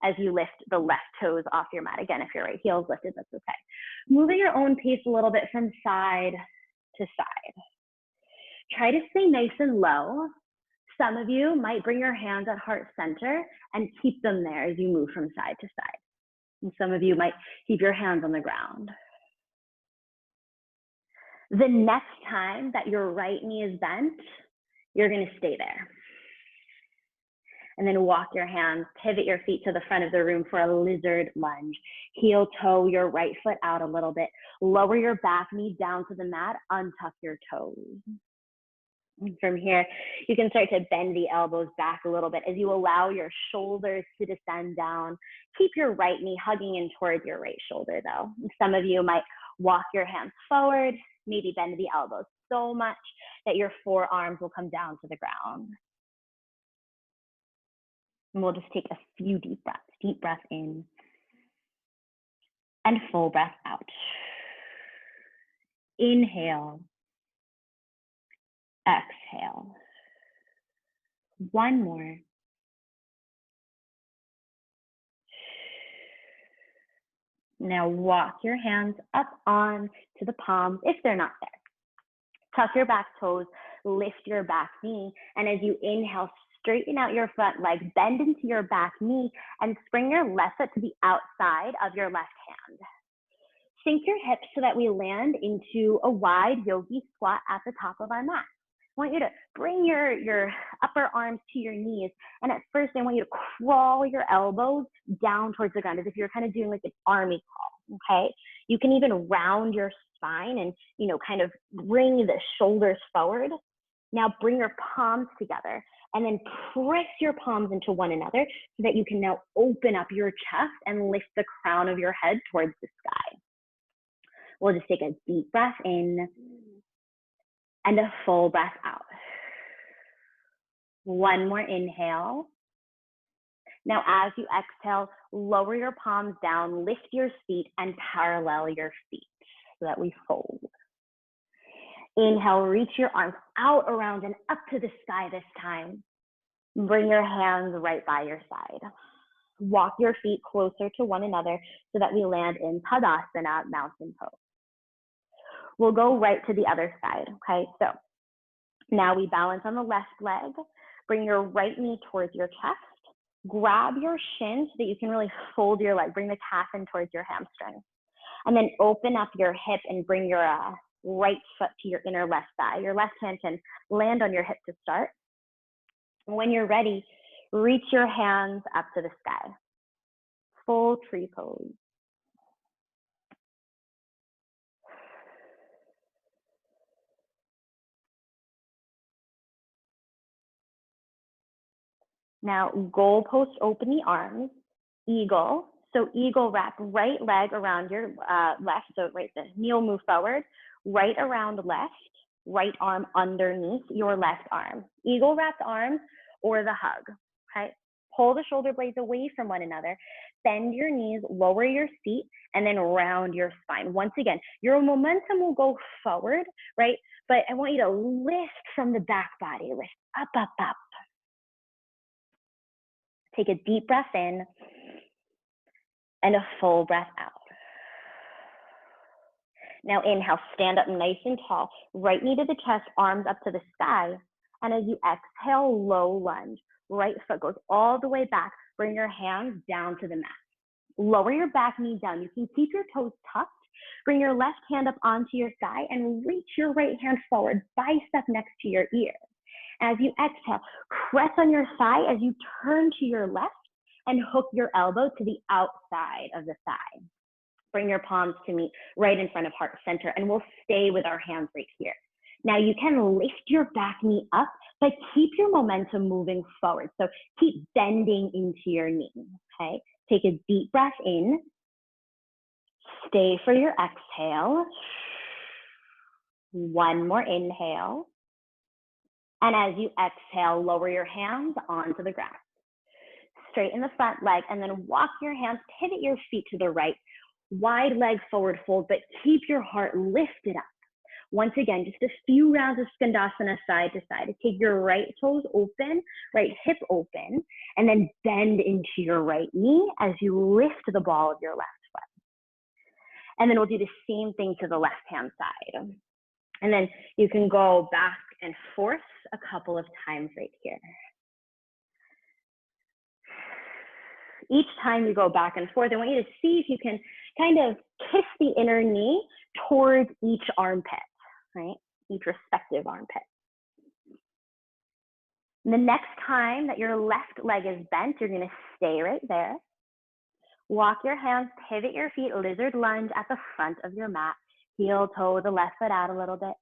as you lift the left toes off your mat. Again, if your right heel is lifted, that's okay. Move at your own pace a little bit from side to side. Try to stay nice and low. Some of you might bring your hands at heart center and keep them there as you move from side to side. And some of you might keep your hands on the ground. The next time that your right knee is bent, you're gonna stay there. And then walk your hands, pivot your feet to the front of the room for a lizard lunge. Heel toe your right foot out a little bit. Lower your back knee down to the mat, untuck your toes. And from here, you can start to bend the elbows back a little bit as you allow your shoulders to descend down. Keep your right knee hugging in towards your right shoulder though. And some of you might walk your hands forward, maybe bend the elbows so much that your forearms will come down to the ground. And we'll just take a few deep breaths. Deep breath in and full breath out. Inhale. Exhale. One more. Now walk your hands up on to the palms if they're not there. Tuck your back toes, lift your back knee, and as you inhale, straighten out your front leg, bend into your back knee, and spring your left foot to the outside of your left hand. Sink your hips so that we land into a wide yogi squat at the top of our mat. I want you to bring your upper arms to your knees, and at first I want you to crawl your elbows down towards the ground as if you're kind of doing like an army crawl, okay? You can even round your spine and, kind of bring the shoulders forward. Now bring your palms together and then press your palms into one another so that you can now open up your chest and lift the crown of your head towards the sky. We'll just take a deep breath in and a full breath out. One more inhale. Now as you exhale, lower your palms down, lift your feet and parallel your feet so that we fold. Inhale, reach your arms out, around, and up to the sky this time. Bring your hands right by your side. Walk your feet closer to one another so that we land in Tadasana, mountain pose. We'll go right to the other side, okay? So now we balance on the left leg. Bring your right knee towards your chest. Grab your shin so that you can really fold your leg. Bring the calf in towards your hamstring. And then open up your hip and bring your right foot to your inner left thigh. Your left hand can land on your hip to start. When you're ready, reach your hands up to the sky. Full tree pose. Now, goal post, open the arms. Eagle. So eagle, wrap right leg around your left. So right, the knee will move forward. Right around left. Right arm underneath your left arm. Eagle wrapped arms or the hug. Okay. Pull the shoulder blades away from one another. Bend your knees, lower your feet, and then round your spine. Once again, your momentum will go forward, right? But I want you to lift from the back body. Lift up, up, up. Take a deep breath in and a full breath out. Now inhale, stand up nice and tall. Right knee to the chest, arms up to the sky. And as you exhale, low lunge. Right foot goes all the way back. Bring your hands down to the mat. Lower your back knee down. You can keep your toes tucked. Bring your left hand up onto your thigh and reach your right hand forward, bicep next to your ear. As you exhale, press on your thigh as you turn to your left and hook your elbow to the outside of the thigh. Bring your palms to meet right in front of heart center, and we'll stay with our hands right here. Now you can lift your back knee up, but keep your momentum moving forward. So keep bending into your knee, okay? Take a deep breath in. Stay for your exhale. One more inhale. And as you exhale, lower your hands onto the ground. Straighten the front leg and then walk your hands, pivot your feet to the right. Wide leg forward fold, but keep your heart lifted up. Once again, just a few rounds of Skandasana side to side. Take your right toes open, right hip open, and then bend into your right knee as you lift the ball of your left foot. And then we'll do the same thing to the left-hand side. And then you can go back and forth a couple of times right here. Each time you go back and forth, I want you to see if you can kind of kiss the inner knee towards each armpit, right? Each respective armpit. And the next time that your left leg is bent, you're gonna stay right there. Walk your hands, pivot your feet, lizard lunge at the front of your mat. Heel toe the left foot out a little bit.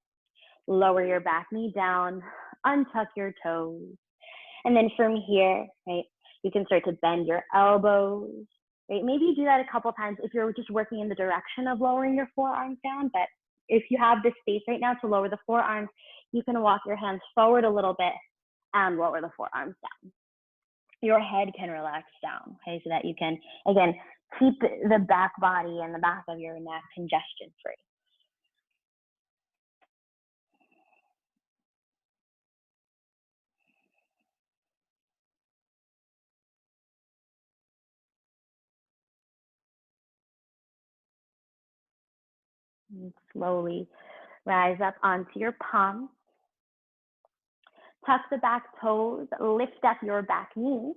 Lower your back knee down, untuck your toes. And then from here, right, you can start to bend your elbows, right? Maybe you do that a couple times if you're just working in the direction of lowering your forearms down, but if you have the space right now to lower the forearms, you can walk your hands forward a little bit and lower the forearms down. Your head can relax down, okay, so that you can, again, keep the back body and the back of your neck congestion free. And slowly rise up onto your palms. Tuck the back toes, lift up your back knee.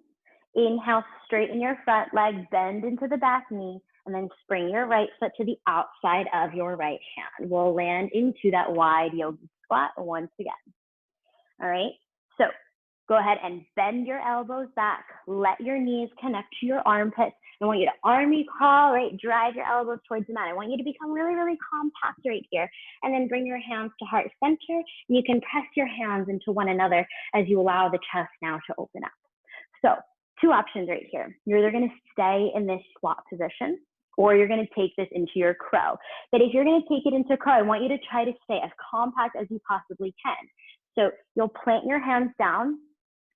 Inhale, straighten your front leg, bend into the back knee, and then spring your right foot to the outside of your right hand. We'll land into that wide yogi squat once again. All right, so go ahead and bend your elbows back. Let your knees connect to your armpits. I want you to army crawl, right? Drive your elbows towards the mat. I want you to become really, really compact right here. And then bring your hands to heart center. And you can press your hands into one another as you allow the chest now to open up. So two options right here. You're either going to stay in this squat position or you're going to take this into your crow. But if you're going to take it into crow, I want you to try to stay as compact as you possibly can. So you'll plant your hands down,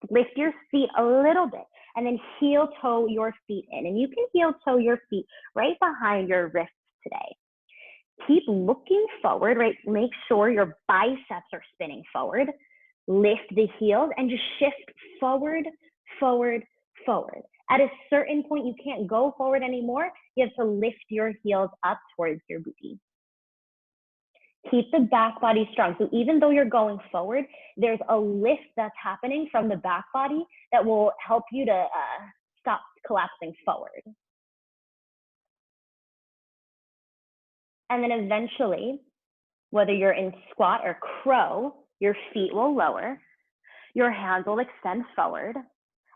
lift your feet a little bit, and then heel toe your feet in. And you can heel toe your feet right behind your wrists today. Keep looking forward, right? Make sure your biceps are spinning forward. Lift the heels and just shift forward, forward, forward. At a certain point, you can't go forward anymore. You have to lift your heels up towards your booty. Keep the back body strong. So even though you're going forward, there's a lift that's happening from the back body that will help you to stop collapsing forward. And then eventually, whether you're in squat or crow, your feet will lower, your hands will extend forward,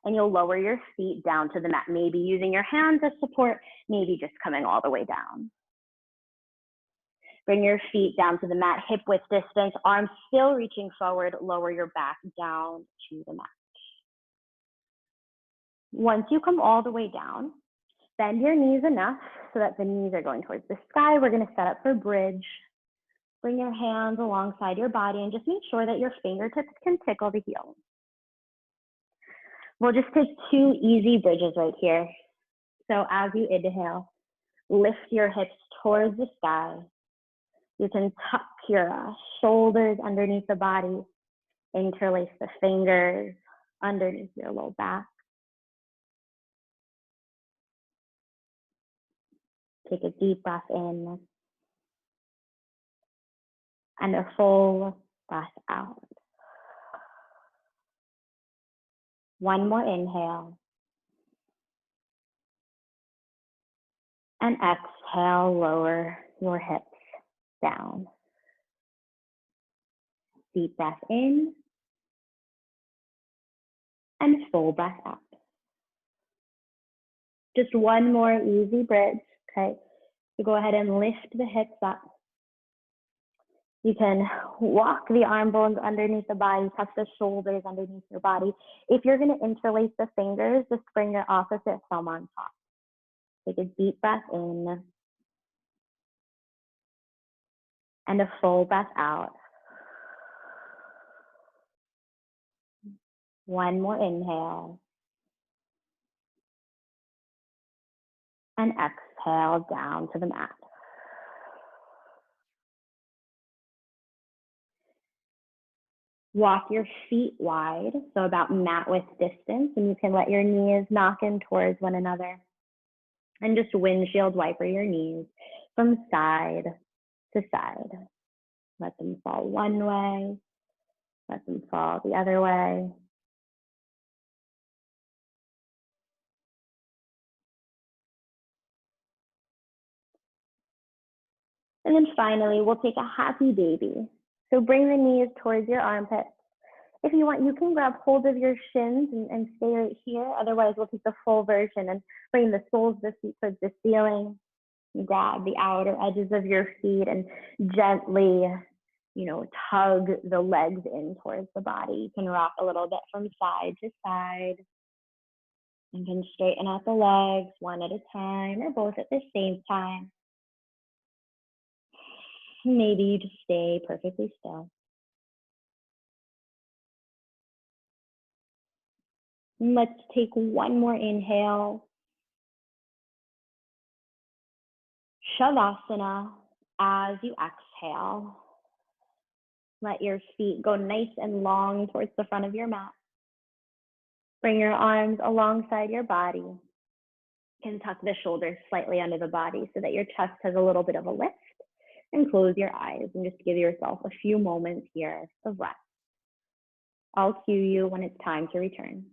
and you'll lower your feet down to the mat, maybe using your hands as support, maybe just coming all the way down. Bring your feet down to the mat, hip width distance, arms still reaching forward, lower your back down to the mat. Once you come all the way down, bend your knees enough so that the knees are going towards the sky. We're going to set up for bridge. Bring your hands alongside your body and just make sure that your fingertips can tickle the heels. We'll just take 2 easy bridges right here. So as you inhale, lift your hips towards the sky. You can tuck your shoulders underneath the body, interlace the fingers underneath your low back. Take a deep breath in and a full breath out. One more inhale. And exhale, lower your hips down. Deep breath in and full breath out. Just one more easy bridge, okay? So go ahead and lift the hips up. You can walk the arm bones underneath the body, tuck the shoulders underneath your body. If you're gonna interlace the fingers, just bring your opposite thumb on top. Take a deep breath in and a full breath out. One more inhale. And exhale down to the mat. Walk your feet wide, so about mat width distance, and you can let your knees knock in towards one another. And just windshield wiper your knees from side to side. Let them fall one way, let them fall the other way. And then finally, we'll take a happy baby. So bring the knees towards your armpits. If you want, you can grab hold of your shins and stay right here. Otherwise, we'll take the full version and bring the soles of the feet towards the ceiling. Grab the outer edges of your feet and gently, tug the legs in towards the body. You can rock a little bit from side to side. You can straighten out the legs one at a time or both at the same time. Maybe you just stay perfectly still. Let's take one more inhale. Shavasana as you exhale. Let your feet go nice and long towards the front of your mat. Bring your arms alongside your body. You can tuck the shoulders slightly under the body so that your chest has a little bit of a lift. And close your eyes and just give yourself a few moments here of rest. I'll cue you when it's time to return.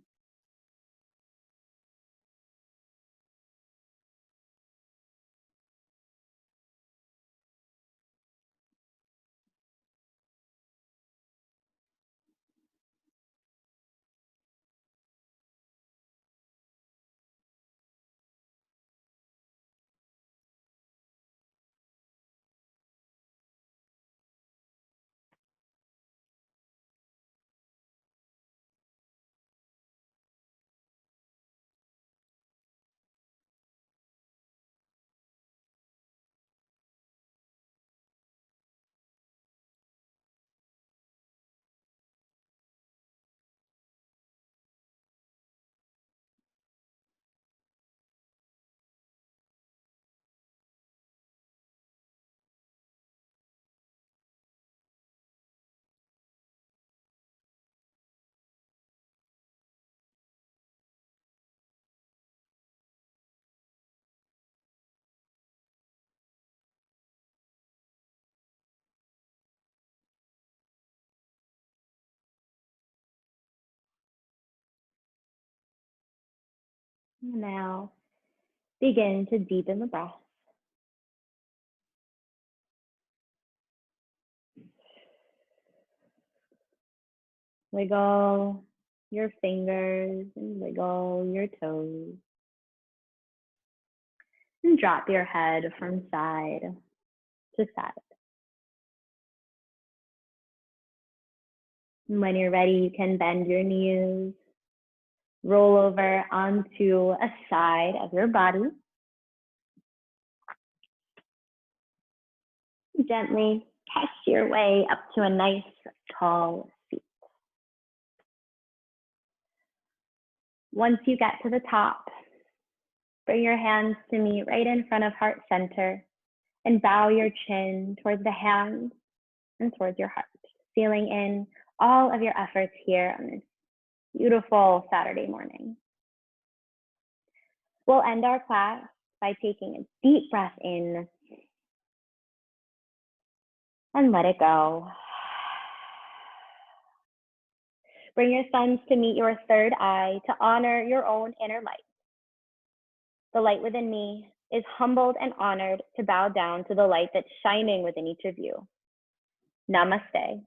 Now, begin to deepen the breath. Wiggle your fingers and wiggle your toes. And drop your head from side to side. And when you're ready, you can bend your knees, roll over onto a side of your body. Gently catch your way up to a nice tall seat. Once you get to the top, bring your hands to meet right in front of heart center and bow your chin towards the hands and towards your heart, feeling in all of your efforts here on this beautiful Saturday morning. We'll end our class by taking a deep breath in and let it go. Bring your thumbs to meet your third eye to honor your own inner light. The light within me is humbled and honored to bow down to the light that's shining within each of you. Namaste.